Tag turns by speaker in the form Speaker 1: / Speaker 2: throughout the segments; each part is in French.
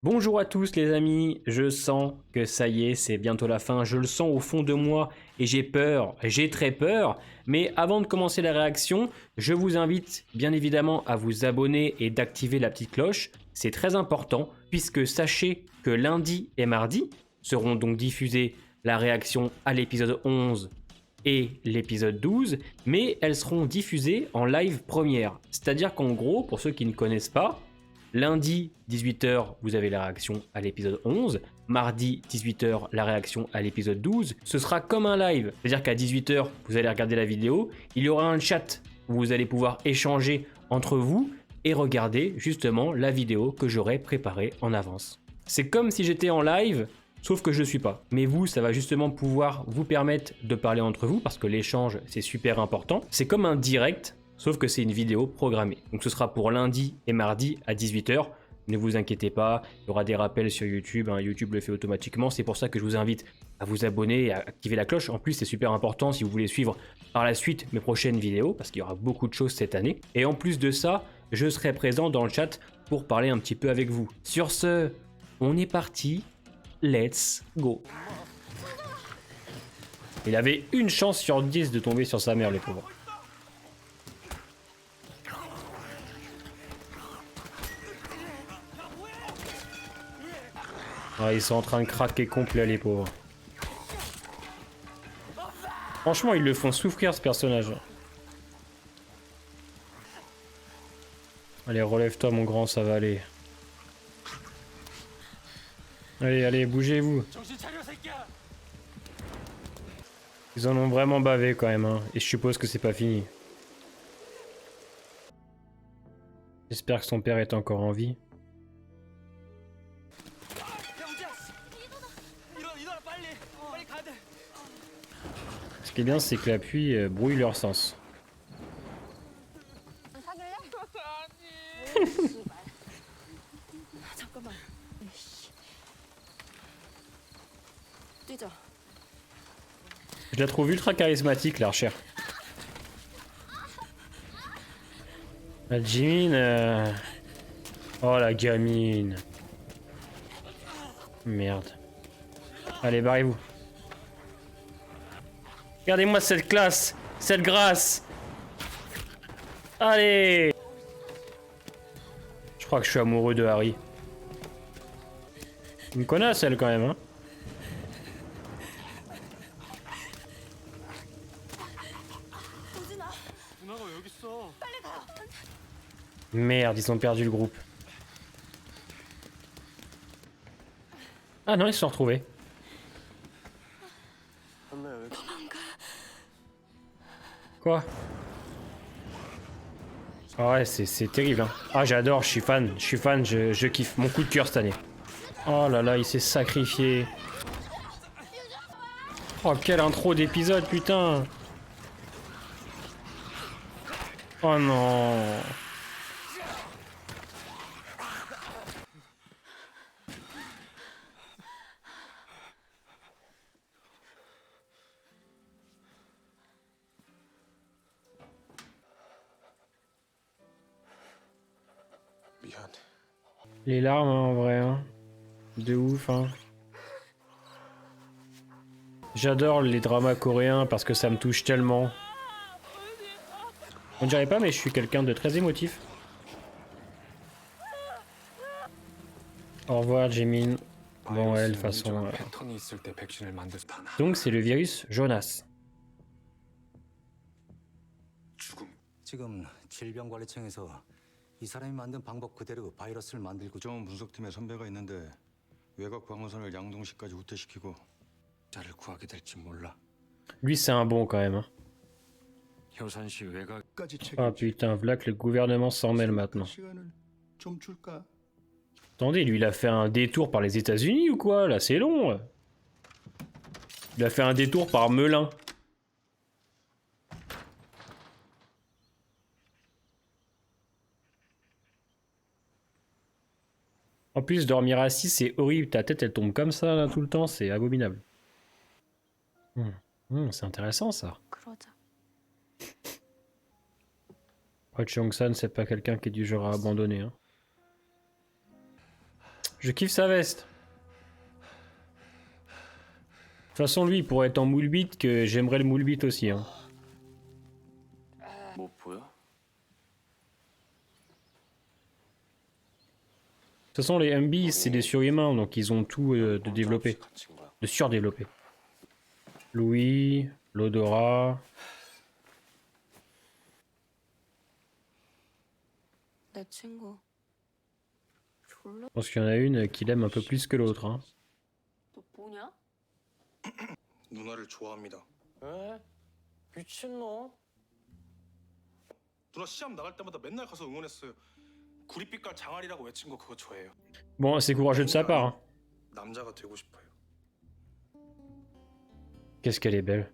Speaker 1: Bonjour à tous les amis, je sens que ça y est, c'est bientôt la fin, je le sens au fond de moi et j'ai peur, j'ai très peur. Mais avant de commencer la réaction, je vous invite bien évidemment à vous abonner et d'activer la petite cloche, c'est très important puisque sachez que lundi et mardi seront donc diffusées la réaction à l'épisode 11 et l'épisode 12, mais elles seront diffusées en live première. C'est-à-dire qu'en gros, pour ceux qui ne connaissent pas, lundi 18h, vous avez la réaction à l'épisode 11. Mardi 18h, la réaction à l'épisode 12. Ce sera comme un live. C'est-à-dire qu'à 18h, vous allez regarder la vidéo. Il y aura un chat où vous allez pouvoir échanger entre vous et regarder justement la vidéo que j'aurai préparée en avance. C'est comme si j'étais en live, sauf que je ne suis pas. Mais vous, ça va justement pouvoir vous permettre de parler entre vous parce que l'échange, c'est super important. C'est comme un direct, sauf que c'est une vidéo programmée. Donc ce sera pour lundi et mardi à 18h. Ne vous inquiétez pas, il y aura des rappels sur YouTube, hein, YouTube le fait automatiquement. C'est pour ça que je vous invite à vous abonner et à activer la cloche. En plus, c'est super important si vous voulez suivre par la suite mes prochaines vidéos, parce qu'il y aura beaucoup de choses cette année. Et en plus de ça, je serai présent dans le chat pour parler un petit peu avec vous. Sur ce, on est parti, let's go. Il avait une chance sur 10 de tomber sur sa mère, les pauvres. Ah, ils sont en train de craquer complet, les pauvres. Franchement, ils le font souffrir, ce personnage. Allez, relève-toi, mon grand, ça va aller. Allez, allez, bougez-vous. Ils en ont vraiment bavé, quand même, hein. Et je suppose que c'est pas fini. J'espère que son père est encore en vie. Ce qui est bien, c'est que la pluie brouille leur sens. Je la trouve ultra charismatique, l'archère. La Jimin... Oh, la gamine. Merde. Allez, barrez-vous. Regardez-moi cette classe, cette grâce. Allez. Je crois que je suis amoureux de Harry. Une connasse, elle, quand même, hein. Merde, ils ont perdu le groupe. Ah non, ils se sont retrouvés. Quoi? Ah ouais, c'est terrible, hein. Ah, j'adore, je suis fan, je kiffe. Mon coup de cœur cette année. Oh là là, il s'est sacrifié. Oh, quelle intro d'épisode, putain. Oh non. Les larmes, hein, en vrai, hein. De ouf, hein. J'adore les dramas coréens parce que ça me touche tellement. On dirait pas, mais je suis quelqu'un de très émotif. Au revoir, Jimin. Bon, ouais, de toute façon... Donc, c'est le virus Jonas.
Speaker 2: 지금 질병관리청에서 이 사람이 만든 방법 그대로 바이러스를 만들고
Speaker 3: 국정원 분석팀에 선배가 있는데 외곽 방어선을 양동시까지 후퇴시키고
Speaker 2: 자를 구하게 될지 몰라.
Speaker 1: Lui, c'est un bon, quand même, hein.
Speaker 2: 효산시 외곽
Speaker 1: Ah putain, voilà que le gouvernement s'en mêle maintenant.
Speaker 3: 시간을 좀 줄까?
Speaker 1: Attendez, lui, il a fait un détour par les États-Unis ou quoi? Là, c'est long. Il a fait un détour par Melun. En plus, dormir assis, c'est horrible. Ta tête, elle tombe comme ça là, tout le temps. C'est abominable. C'est intéressant, ça. Ho Chung-san, c'est pas quelqu'un qui est du genre à abandonner, hein. Je kiffe sa veste. De toute façon, lui, il pourrait être en moule bite que j'aimerais le moule bite aussi. Hein.
Speaker 4: 뭐 보여?
Speaker 1: De toute façon, les MB, c'est des surhumains, donc ils ont tout de développé.
Speaker 4: 갇힌 거야.
Speaker 1: De surdéveloppé. Louis, l'odorat.
Speaker 5: 내 친구 졸라
Speaker 1: Je pense qu'il y en a une qui l'aime un peu plus que l'autre. Hein.
Speaker 5: 너 뭐냐?
Speaker 6: 누나를 좋아합니다.
Speaker 4: 에? 미친놈?
Speaker 6: 누나 시합 나갈 때마다 맨날 가서 응원했어요. 구릿빛깔 장아리라고 외친 거 그거 저예요.
Speaker 1: Bon, c'est courageux de sa part. Hein.
Speaker 6: 남자가 되고 싶어요.
Speaker 1: Qu'est-ce qu'elle est belle.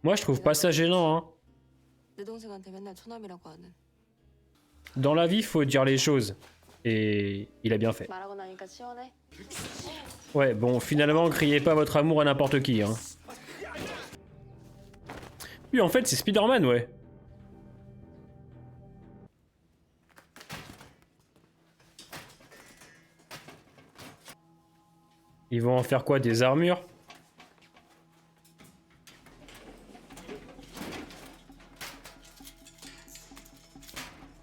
Speaker 1: Moi, je trouve pas ça gênant. Hein.
Speaker 5: 내 동생한테 맨날 처남이라고 하는
Speaker 1: Dans la vie, faut dire les choses. Et il a bien fait.
Speaker 5: 말하고 나니까 시원해?
Speaker 1: Ouais, bon, finalement, criez pas votre amour à n'importe qui. Hein. Lui, en fait, c'est Spider-Man, ouais. Ils vont en faire quoi, des armures?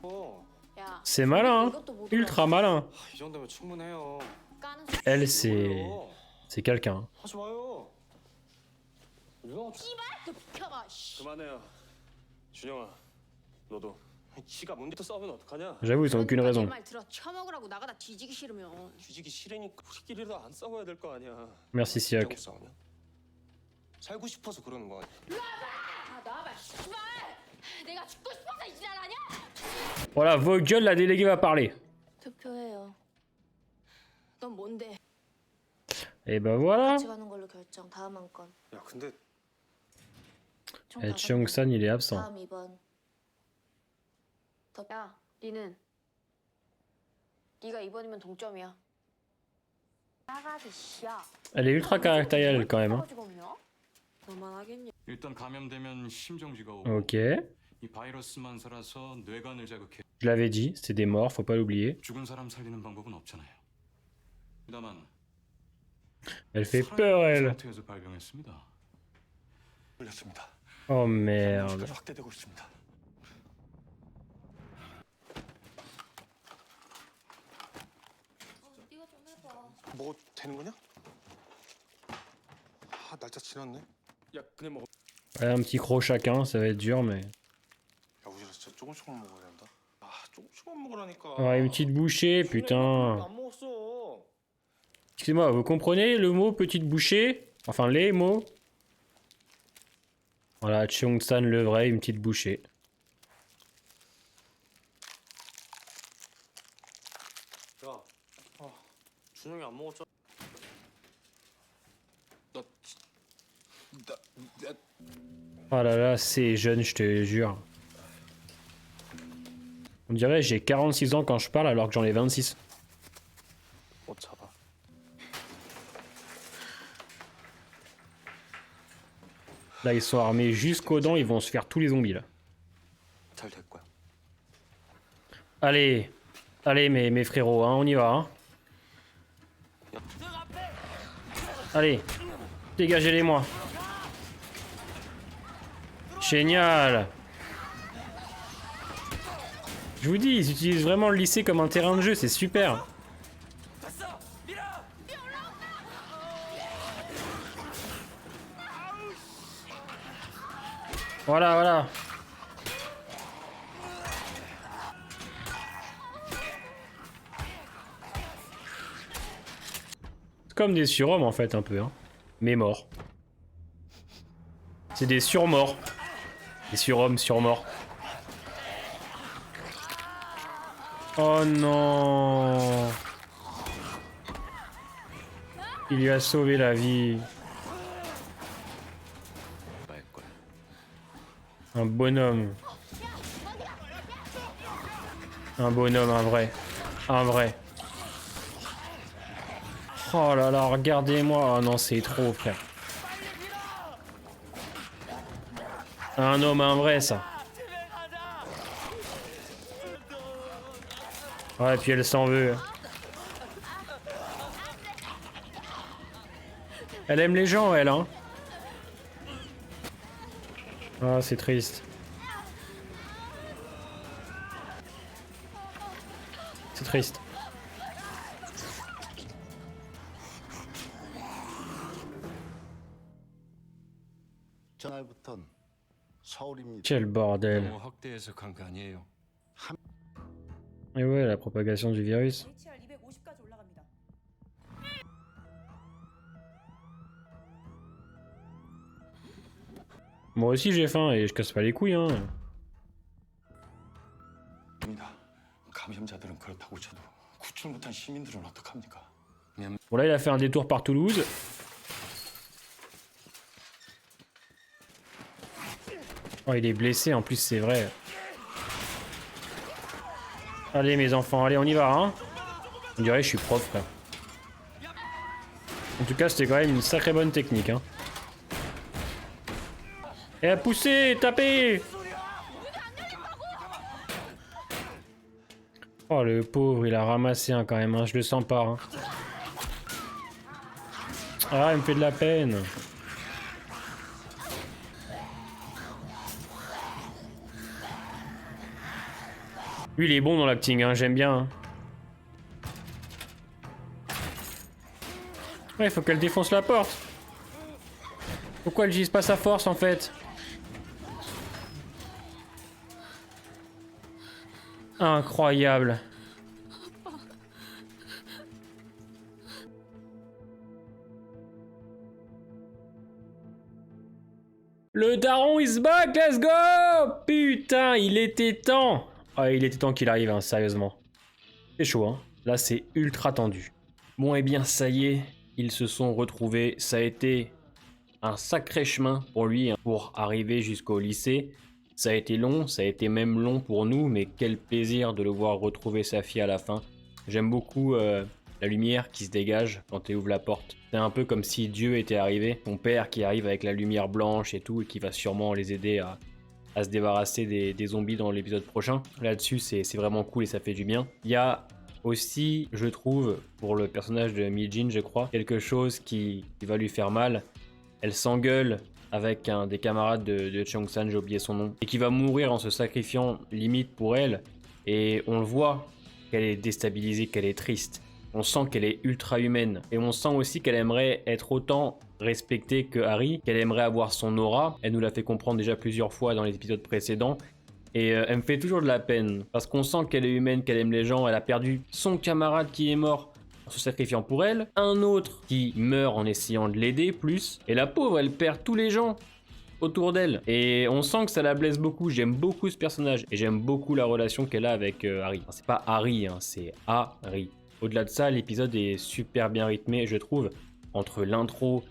Speaker 4: 어,
Speaker 1: C'est malin, hein.
Speaker 5: 이것도 못
Speaker 1: Ultra malin.
Speaker 4: 이 정도면 충분해요.
Speaker 5: 까는
Speaker 1: Elle, c'est...
Speaker 4: 뭐예요?
Speaker 1: C'est quelqu'un.
Speaker 4: 하지 마요. 누나
Speaker 5: 너 비켜봐 씨.
Speaker 4: 그만해요. 준영아, 너도 지가 뭔데또 싸우면 어떡하냐?
Speaker 1: J'avoue, ils ont aucune raison.
Speaker 5: 말 들어 처먹으라고 나가다 뒤지기 싫으면
Speaker 4: 뒤지기 싫으니까 우리끼리도 안 싸워야 될 거 아니야.
Speaker 1: Merci, Siak.
Speaker 4: 싸우냐? 살고 싶어서 그러는 거 아니야?
Speaker 5: 아 나와봐 씨발 내가 죽고 싶어서 이 지랄하냐?
Speaker 1: Voilà, vos gueules, la déléguée va parler.
Speaker 5: 투표해요 넌 뭔데?
Speaker 1: Et ben voilà.
Speaker 7: 같이 가는 걸로 결정. 다음 한 건.
Speaker 4: 야, 근데
Speaker 7: 총
Speaker 1: Et
Speaker 7: 다섯
Speaker 1: Cheong-san, il est absent.
Speaker 7: 다음 2번.
Speaker 5: 야 니는 네가 2번이면 동점이야 나가지 씨야
Speaker 1: Elle est ultra caractérielle quand même. Hein.
Speaker 5: 가지고 없냐? 너만 하겠니?
Speaker 2: 일단 감염되면 심정지가 오고
Speaker 1: Ok.
Speaker 2: 이 바이러스만 살아서 뇌관을 자극해
Speaker 1: Je l'avais dit, c'est des morts, faut pas l'oublier.
Speaker 2: 죽은 사람 살리는 방법은 없잖아요. 다만
Speaker 1: Elle fait peur, elle.
Speaker 2: 상태에서 발병했습니다.
Speaker 6: 걸렸습니다.
Speaker 1: Oh merde.
Speaker 6: 까지 확대되고 있습니다.
Speaker 5: 네가 좀 해봐
Speaker 6: 뭐 되는 거냐? 아 날짜 지났네.
Speaker 4: 야, 그냥 먹어.
Speaker 1: Ouais, un petit croc chacun, ça va être dur, mais...
Speaker 6: 야 우진아 진짜 조금씩만 먹어야 된다. 아 조금씩만 먹으라니까.
Speaker 1: Oh, une petite bouchée, putain.
Speaker 4: 안 먹었어.
Speaker 1: Excusez-moi, vous comprenez le mot petite bouchée? Enfin, les mots? Voilà, Cheong-san le vrai, une petite bouchée.
Speaker 4: 야, 준영이 안 먹었잖아.
Speaker 1: Oh là là, c'est jeune, je te jure. On dirait j'ai 46 ans quand je parle alors que j'en ai 26.
Speaker 4: 못 잡아.
Speaker 1: Là, ils sont armés jusqu'aux dents, ils vont se faire tous les zombies là.
Speaker 4: 잘 될 거야.
Speaker 1: Allez, allez mes frérots, hein, on y va. Hein. Allez, dégagez-les-moi. Génial. Je vous dis, ils utilisent vraiment le lycée comme un terrain de jeu, c'est super. Voilà, voilà. C'est comme des surhommes en fait un peu, hein. Mais morts. C'est des surmorts. Des surhommes surmorts. Oh non. Il lui a sauvé la vie.
Speaker 4: 말 거야.
Speaker 1: Un bonhomme. Un bonhomme, un vrai. Un vrai. Oh là là, regardez-moi. Oh non, c'est trop, frère. Un homme, un vrai, ça. Ouais, et puis elle s'en veut. Elle aime les gens, elle, hein. Ah, c'est triste. C'est triste.
Speaker 8: 전날부턴 서울입니다.
Speaker 1: Quel bordel.
Speaker 2: 너무 확대해서 간 거 아니에요?
Speaker 1: Et ouais, la propagation du virus.
Speaker 9: HR 250까지 올라갑니다.
Speaker 1: Moi aussi j'ai faim et je casse pas les couilles, hein.
Speaker 3: 입니다. 감염자들은 그렇다고 쳐도 구출 못한 시민들은 어떡합니까?
Speaker 1: Bon là il a fait un détour par Toulouse. Oh il est blessé en plus c'est vrai. Allez mes enfants, allez on y va hein. On dirait que je suis prof frère. En tout cas c'était quand même une sacrée bonne technique hein. Et à pousser, taper. Oh le pauvre il a ramassé un quand même hein, je le sens pas hein. Ah, il me fait de la peine. Lui, il est bon dans l'acting, hein, j'aime bien. Hein. Ouais, il faut qu'elle défonce la porte. Pourquoi elle utilise pas sa force, en fait? Incroyable. Le daron is back, let's go! Putain, il était temps! Ah, il était temps qu'il arrive, hein, sérieusement. C'est chaud, hein. Là, c'est ultra tendu. Bon, eh bien, ça y est, ils se sont retrouvés. Ça a été un sacré chemin pour lui, hein, pour arriver jusqu'au lycée. Ça a été long, ça a été même long pour nous, mais quel plaisir de le voir retrouver sa fille à la fin. J'aime beaucoup la lumière qui se dégage quand tu ouvres la porte. C'est un peu comme si Dieu était arrivé, ton père qui arrive avec la lumière blanche et tout, et qui va sûrement les aider à se débarrasser des zombies dans l'épisode prochain. Là-dessus, c'est vraiment cool et ça fait du bien. Il y a aussi, je trouve, pour le personnage de Mi-jin, je crois, quelque chose qui va lui faire mal. Elle s'engueule avec un des camarades de Cheong-san, j'ai oublié son nom, et qui va mourir en se sacrifiant limite pour elle. Et on le voit qu'elle est déstabilisée, qu'elle est triste. On sent qu'elle est ultra humaine. Et on sent aussi qu'elle aimerait être autant respectée que Harry, qu'elle aimerait avoir son aura. Elle nous l'a fait comprendre déjà plusieurs fois dans les épisodes précédents. Et elle me fait toujours de la peine. Parce qu'on sent qu'elle est humaine, qu'elle aime les gens. Elle a perdu son camarade qui est mort en se sacrifiant pour elle. Un autre qui meurt en essayant de l'aider plus. Et la pauvre, elle perd tous les gens autour d'elle. Et on sent que ça la blesse beaucoup. J'aime beaucoup ce personnage. Et j'aime beaucoup la relation qu'elle a avec Harry. Enfin, c'est pas Harry, hein, c'est Harry. Au-delà de ça, l'épisode est super bien rythmé, je trouve. Entre l'intro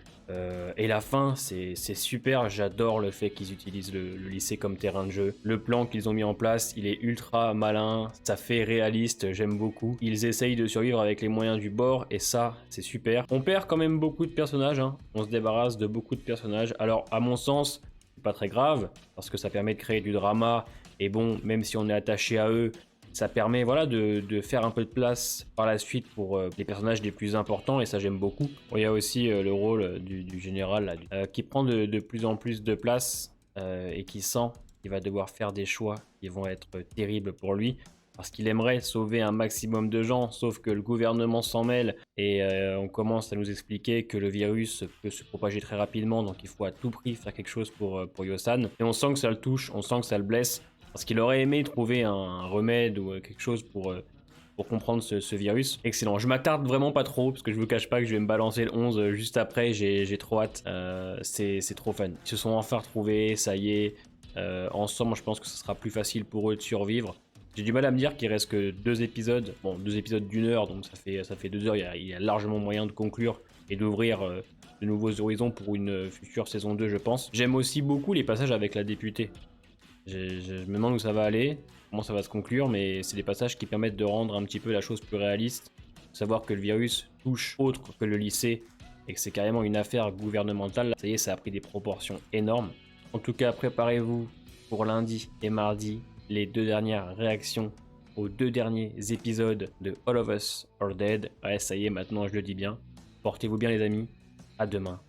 Speaker 1: et la fin, c'est super. J'adore le fait qu'ils utilisent le lycée comme terrain de jeu. Le plan qu'ils ont mis en place, il est ultra malin. Ça fait réaliste, j'aime beaucoup. Ils essayent de survivre avec les moyens du bord et ça, c'est super. On perd quand même beaucoup de personnages. Hein. On se débarrasse de beaucoup de personnages. Alors, à mon sens, c'est pas très grave parce que ça permet de créer du drama. Et bon, même si on est attaché à eux, ça permet voilà, de faire un peu de place par la suite pour les personnages les plus importants et ça j'aime beaucoup. Bon, il y a aussi le rôle du général là, qui prend de plus en plus de place et qui sent qu'il va devoir faire des choix qui vont être terribles pour lui parce qu'il aimerait sauver un maximum de gens, sauf que le gouvernement s'en mêle et on commence à nous expliquer que le virus peut se propager très rapidement, donc il faut à tout prix faire quelque chose pour Yosan. Et on sent que ça le touche, on sent que ça le blesse. Parce qu'il aurait aimé trouver un remède ou quelque chose pour comprendre ce virus. Excellent. Je m'attarde vraiment pas trop, parce que je vous cache pas que je vais me balancer le 11 juste après. J'ai trop hâte. C'est trop fun. Ils se sont enfin retrouvés, ça y est. Ensemble, je pense que ce sera plus facile pour eux de survivre. J'ai du mal à me dire qu'il reste que 2 épisodes. Bon, 2 épisodes d'1 heure, donc ça fait 2 heures. Il y a largement moyen de conclure et d'ouvrir de nouveaux horizons pour une future saison 2, je pense. J'aime aussi beaucoup les passages avec la députée. Je me demande où ça va aller, comment ça va se conclure, mais c'est des passages qui permettent de rendre un petit peu la chose plus réaliste. Savoir que le virus touche autre que le lycée et que c'est carrément une affaire gouvernementale. Ça y est, ça a pris des proportions énormes. En tout cas, préparez-vous pour lundi et mardi, les 2 dernières réactions aux 2 derniers épisodes de All of Us Are Dead. Ouais, ça y est, maintenant je le dis bien. Portez-vous bien les amis, à demain.